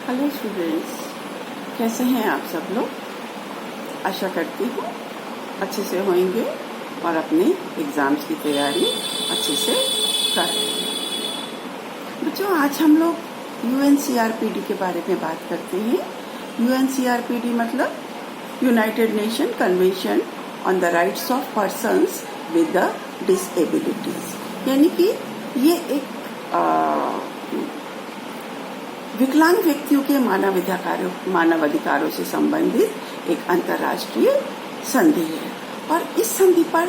Hello students, कैसे हैं आप सब लोग। आशा करती हूँ अच्छे से होंगे और अपने एग्ज़ाम्स की तैयारी अच्छे से कर रहे हैं। बच्चों, आज हम लोग UNCRPD के बारे में बात करते हैं। UNCRPD मतलब United nation convention on the rights of persons with the disabilities, यानी कि ये एक विकलांग व्यक्तियों के मानवाधिकारों से संबंधित एक अंतर्राष्ट्रीय संधि है। और इस संधि पर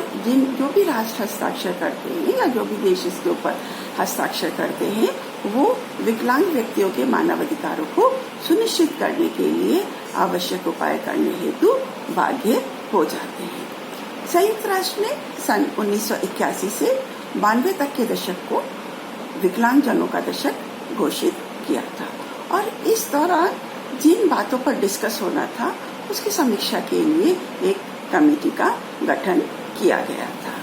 जो भी राष्ट्र हस्ताक्षर करते हैं या जो भी देश इसके ऊपर हस्ताक्षर करते हैं, वो विकलांग व्यक्तियों के मानवाधिकारों को सुनिश्चित करने के लिए आवश्यक उपाय करने हेतु बाध्य हो जाते हैं। संयुक्त राष्ट्र ने सन 1981 से 92 तक के दशक को विकलांगजनों का दशक घोषित किया था और इस दौरान जिन बातों पर डिस्कस होना था उसकी समीक्षा के लिए एक कमेटी का गठन किया गया था।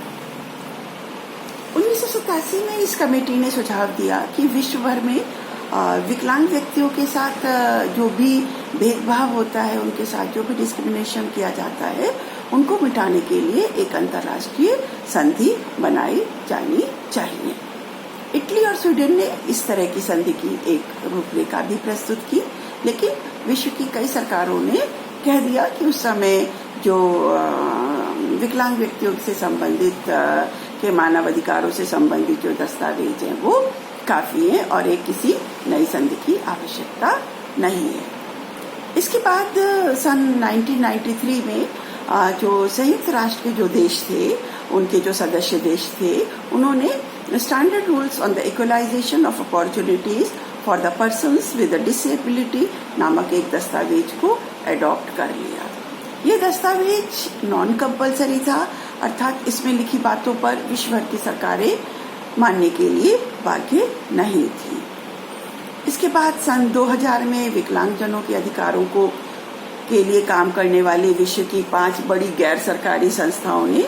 1987 में इस कमेटी ने सुझाव दिया कि विश्व भर में विकलांग व्यक्तियों के साथ जो भी भेदभाव होता है, उनके साथ जो भी डिस्क्रिमिनेशन किया जाता है, उनको मिटाने के लिए एक अंतर्राष्ट्रीय संधि बनाई जानी चाहिए। इटली और स्वीडन ने इस तरह की संधि की एक रूपरेखा भी प्रस्तुत की, लेकिन विश्व की कई सरकारों ने कह दिया कि उस समय जो विकलांग व्यक्तियों से संबंधित के मानवाधिकारों से संबंधित जो दस्तावेज हैं वो काफी हैं और एक किसी नई संधि की आवश्यकता नहीं है। इसके बाद सन 1993 में जो संयुक्त राष्ट्र के जो देश थे, उनके जो सदस्य देश थे, उन्होंने standard rules on the equalization of opportunities for the persons with disability नामक एक दस्तावेज को एडॉप्ट कर लिया। ये दस्तावेज नॉन कंपल्सरी था, अर्थात इसमें लिखी बातों पर विश्व भर की सरकारें मानने के लिए बाध्य नहीं थी। इसके बाद सन 2000 में विकलांगजनों के अधिकारों के लिए काम करने वाली विश्व की 5 बड़ी गैर सरकारी संस्थाओं ने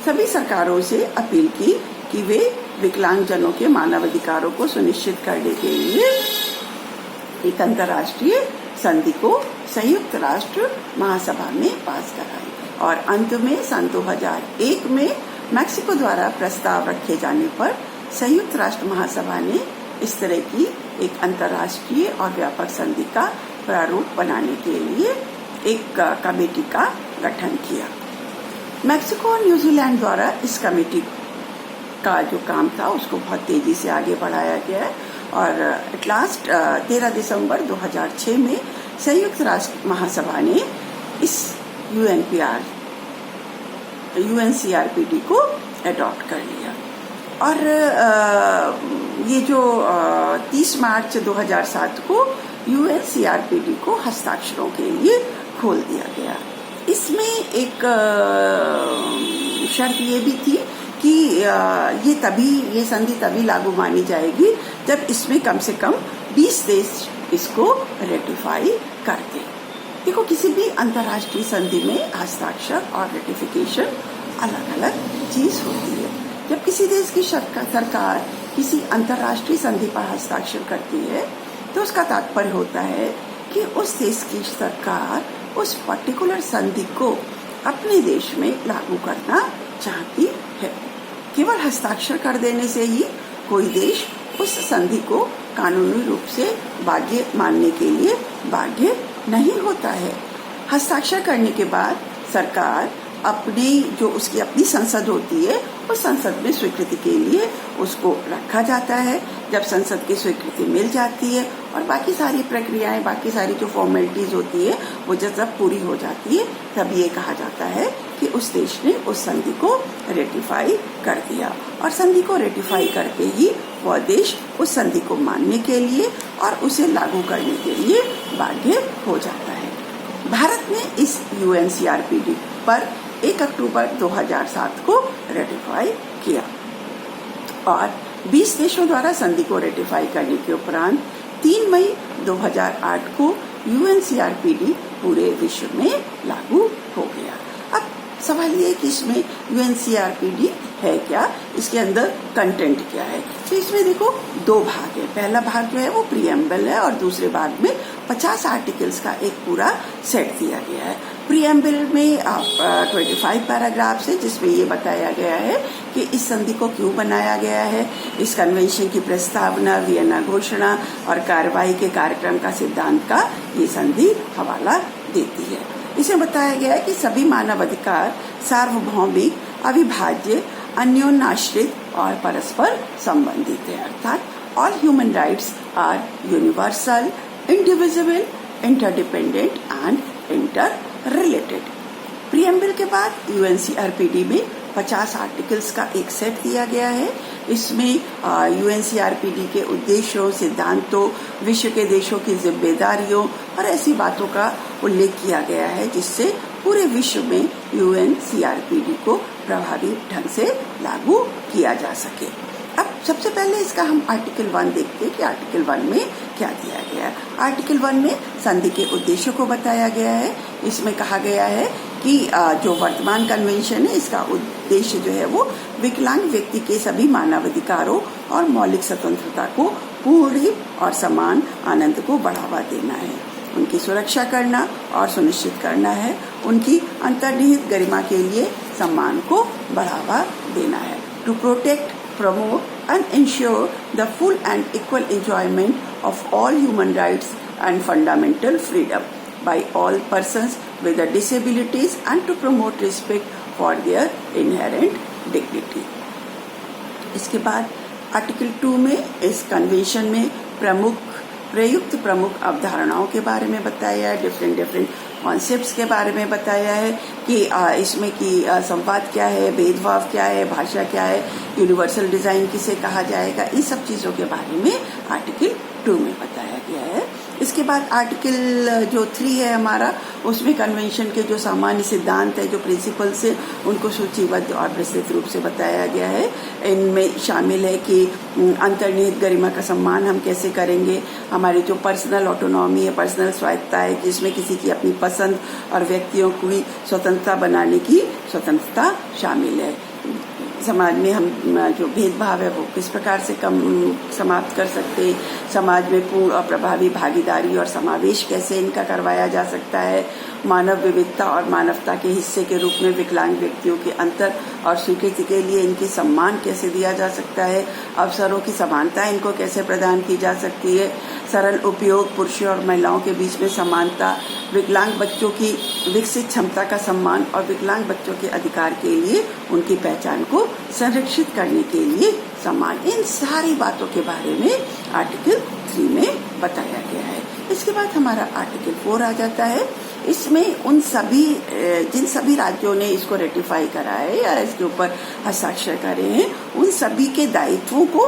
सभी सरकारों से अपील की कि वे विकलांगजनों के मानवाधिकारों को सुनिश्चित करने के लिए एक अंतर्राष्ट्रीय संधि को संयुक्त राष्ट्र महासभा में पास कराएं। और अंत में सन 2001 में मैक्सिको द्वारा प्रस्ताव रखे जाने पर संयुक्त राष्ट्र महासभा ने इस तरह की एक अंतर्राष्ट्रीय और व्यापक संधि का प्रारूप बनाने के लिए एक कमेटी का गठन किया। मैक्सिको और न्यूजीलैंड द्वारा इस कमेटी का जो काम था उसको बहुत तेजी से आगे बढ़ाया गया और एट लास्ट 13 दिसंबर 2006 में संयुक्त राष्ट्र महासभा ने इस UNCRPD को एडॉप्ट कर लिया। और ये जो 30 मार्च 2007 को UNCRPD को हस्ताक्षरों के लिए खोल दिया गया। इसमें एक शर्त ये भी थी कि ये संधि तभी लागू मानी जाएगी जब इसमें कम से कम 20 देश इसको रेटिफाई करते। देखो, किसी भी अंतर्राष्ट्रीय संधि में हस्ताक्षर और रेटिफिकेशन अलग अलग चीज होती है। जब किसी देश की सरकार किसी अंतर्राष्ट्रीय संधि पर हस्ताक्षर करती है तो उसका तात्पर्य होता है कि उस देश की सरकार उस पर्टिकुलर संधि को अपने देश में लागू करना चाहती है। केवल हस्ताक्षर कर देने से ही कोई देश उस संधि को कानूनी रूप से बाध्य मानने के लिए बाध्य नहीं होता है। हस्ताक्षर करने के बाद सरकार उसकी अपनी संसद होती है, उस संसद में स्वीकृति के लिए उसको रखा जाता है। जब संसद की स्वीकृति मिल जाती है और बाकी सारी प्रक्रियाएं, बाकी सारी जो फॉर्मेलिटीज होती है वो जब पूरी हो जाती है, तब ये कहा जाता है कि उस देश ने उस संधि को रेटिफाई कर दिया। और संधि को रेटिफाई करते ही वह देश उस संधि को मानने के लिए और उसे लागू करने के लिए बाध्य हो जाता है। भारत ने इस UNCRPD पर 1 अक्टूबर 2007 को रेटिफाई किया और 20 देशों द्वारा संधि को रेटिफाई करने के उपरांत 3 मई 2008 को UNCRPD पूरे विश्व में लागू हो गया। अब सवाल ये कि इसमें UNCRPD है क्या, इसके अंदर कंटेंट क्या है। तो इसमें देखो 2 भाग है। पहला भाग जो है वो प्रीएम्बल है और दूसरे भाग में 50 आर्टिकल्स का एक पूरा सेट दिया गया है। प्रीएम्बल में 25 पैराग्राफ्स है जिसमें ये बताया गया है कि इस संधि को क्यों बनाया गया है, इस कन्वेंशन की प्रस्तावना, वियना घोषणा और कार्रवाई के कार्यक्रम का सिद्धांत का ये संधि हवाला देती है। इसमें बताया गया है कि सभी मानव अधिकार सार्वभौमिक, अविभाज्य, अन्योन्याश्रित और परस्पर संबंधित है, अर्थात all human rights are universal, indivisible, interdependent and interrelated. Preamble के बाद यूएनसीआरपीडी में 50 आर्टिकल्स का एक सेट दिया गया है। इसमें यूएनसीआरपीडी के उद्देश्यों, सिद्धांतों, विश्व के देशों की जिम्मेदारियों और ऐसी बातों का उल्लेख किया गया है जिससे पूरे विश्व में यूएनसीआरपीडी को प्रभावी ढंग से लागू किया जा सके। अब सबसे पहले इसका हम आर्टिकल 1 देखते हैं कि आर्टिकल 1 में क्या दिया गया है। आर्टिकल 1 में संधि के उद्देश्यों को बताया गया है। इसमें कहा गया है कि जो वर्तमान कन्वेंशन है इसका उद्देश्य जो है वो विकलांग व्यक्ति के सभी मानवाधिकारों और मौलिक स्वतंत्रता को पूर्ण और समान आनंद को बढ़ावा देना है, उनकी सुरक्षा करना और सुनिश्चित करना है, उनकी अंतर्निहित गरिमा के लिए सम्मान को बढ़ावा देना है। To protect, promote and ensure the full and equal enjoyment of all human rights and fundamental freedom by all persons with disabilities and to promote respect for their inherent dignity। इसके बाद आर्टिकल 2 में इस convention में प्रयुक्त प्रमुख अवधारणाओं के बारे में बताया है, डिफरेंट कॉन्सेप्ट्स के बारे में बताया है कि इसमें कि संवाद क्या है, भेदभाव क्या है, भाषा क्या है, यूनिवर्सल डिजाइन किसे कहा जाएगा, इन सब चीजों के बारे में आर्टिकल 2 में बताया गया है। इसके बाद आर्टिकल जो 3 है हमारा, उसमें कन्वेंशन के जो सामान्य सिद्धांत है, जो प्रिंसिपल्स है, उनको सूचीबद्ध और विस्तृत रूप से बताया गया है। इनमें शामिल है कि अंतर्निहित गरिमा का सम्मान हम कैसे करेंगे, हमारी जो पर्सनल ऑटोनॉमी है, पर्सनल स्वायत्ता है, जिसमें किसी की अपनी पसंद और व्यक्तियों की स्वतंत्रता बनाने की स्वतंत्रता शामिल है। समाज में हम जो भेदभाव है वो किस प्रकार से कम समाप्त कर सकते हैं, समाज में पूर्ण और प्रभावी भागीदारी और समावेश कैसे इनका करवाया जा सकता है, मानव विविधता और मानवता के हिस्से के रूप में विकलांग व्यक्तियों के अंतर और स्वीकृति के लिए इनकी सम्मान कैसे दिया जा सकता है, अवसरों की समानता इनको कैसे प्रदान की जा सकती है, सरल उपयोग, पुरुषों और महिलाओं के बीच में समानता, विकलांग बच्चों की विकसित क्षमता का सम्मान और विकलांग बच्चों के अधिकार के लिए उनकी पहचान को संरक्षित करने के लिए सम्मान, इन सारी बातों के बारे में आर्टिकल 3 में बताया गया है। इसके बाद हमारा आर्टिकल 4 आ जाता है। इसमें उन सभी जिन सभी राज्यों ने इसको रेटिफाई करा है या इसके ऊपर हस्ताक्षर करे हैं, उन सभी के दायित्वों को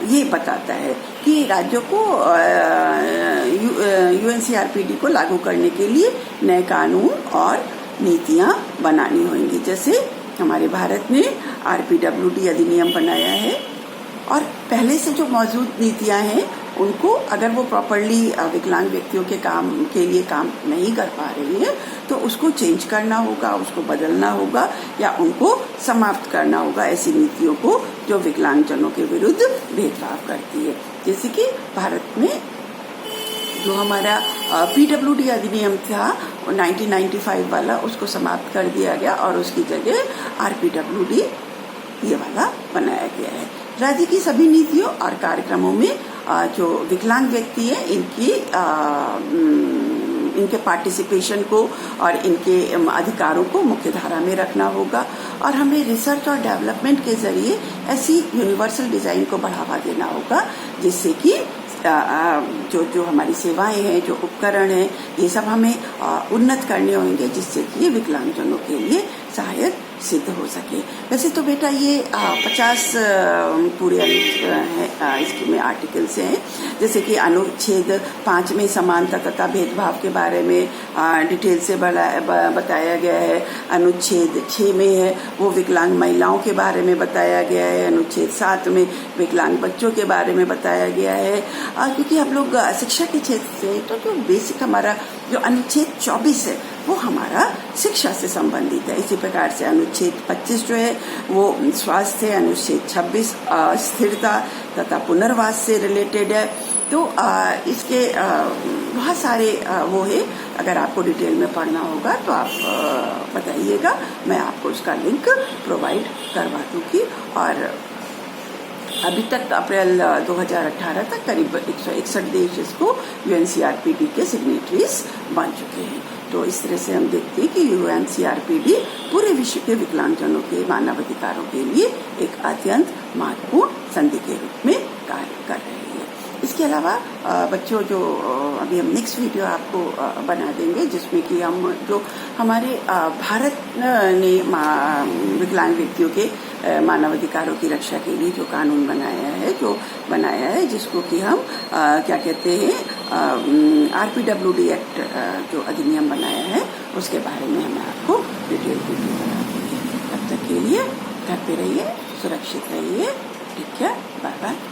ये बताता है कि राज्यों को यूएनसीआरपीडी को लागू करने के लिए नए कानून और नीतियां बनानी होंगी। जैसे हमारे भारत ने आरपीडब्ल्यूडी अधिनियम बनाया है और पहले से जो मौजूद नीतियां हैं उनको अगर वो प्रॉपरली विकलांग व्यक्तियों के लिए काम नहीं कर पा रही है तो उसको चेंज करना होगा, उसको बदलना होगा या उनको समाप्त करना होगा, ऐसी नीतियों को जो विकलांगजनों के विरुद्ध भेदभाव करती है। जैसे कि भारत में जो हमारा पीडब्ल्यूडी अधिनियम था 1995 वाला, उसको समाप्त कर दिया गया और उसकी जगह आरपीडब्ल्यूडी ये वाला बनाया गया है। राज्य की सभी नीतियों और कार्यक्रमों में जो विकलांग व्यक्ति है इनके पार्टिसिपेशन को और इनके अधिकारों को मुख्य धारा में रखना होगा और हमें रिसर्च और डेवलपमेंट के जरिए ऐसी यूनिवर्सल डिजाइन को बढ़ावा देना होगा जिससे कि जो हमारी सेवाएं हैं, जो उपकरण हैं, ये सब हमें उन्नत करने होंगे जिससे कि ये विकलांगजनों के लिए सहायक सिद्ध हो सके। वैसे तो बेटा ये 50 पूरे इसमें आर्टिकल्स हैं, जैसे कि अनुच्छेद 5 में समानता तथा भेदभाव के बारे में डिटेल से बताया गया है। अनुच्छेद 6 में है वो विकलांग महिलाओं के बारे में बताया गया है। अनुच्छेद 7 में विकलांग बच्चों के बारे में बताया गया है। क्योंकि हम लोग शिक्षा के क्षेत्र से तो जो बेसिक हमारा जो अनुच्छेद 24 है वो हमारा शिक्षा से संबंधित है। इसी प्रकार से अनुच्छेद 25 जो है वो स्वास्थ्य है। अनुच्छेद 26 स्थिरता तथा पुनर्वास से रिलेटेड है। तो इसके बहुत सारे वो है, अगर आपको डिटेल में पढ़ना होगा तो आप बताइएगा, मैं आपको उसका लिंक प्रोवाइड करवा दूंगी। और अभी तक अप्रैल 2018 तक करीब 161 देश इसको UNCRPD के सिग्नेटरीज बन चुके हैं। तो इस तरह से हम देखते हैं कि UNCRPD पूरे विश्व के विकलांगजनों के मानवाधिकारों के लिए एक अत्यंत महत्वपूर्ण संधि के रूप में कार्य कर रही है। इसके अलावा बच्चों, जो अभी हम नेक्स्ट वीडियो आपको बना देंगे, जिसमें कि हम जो हमारे भारत ने विकलांग व्यक्तियों के मानवाधिकारों की रक्षा के लिए जो कानून बनाया है, जिसको कि हम क्या कहते हैं, RPWD एक्ट जो अधिनियम बनाया है, उसके बारे में हम आपको डिटेल वीडियो बना देंगे। तब तक के लिए घर पे रहिए, सुरक्षित रहिए, ठीक है, बाय बाय।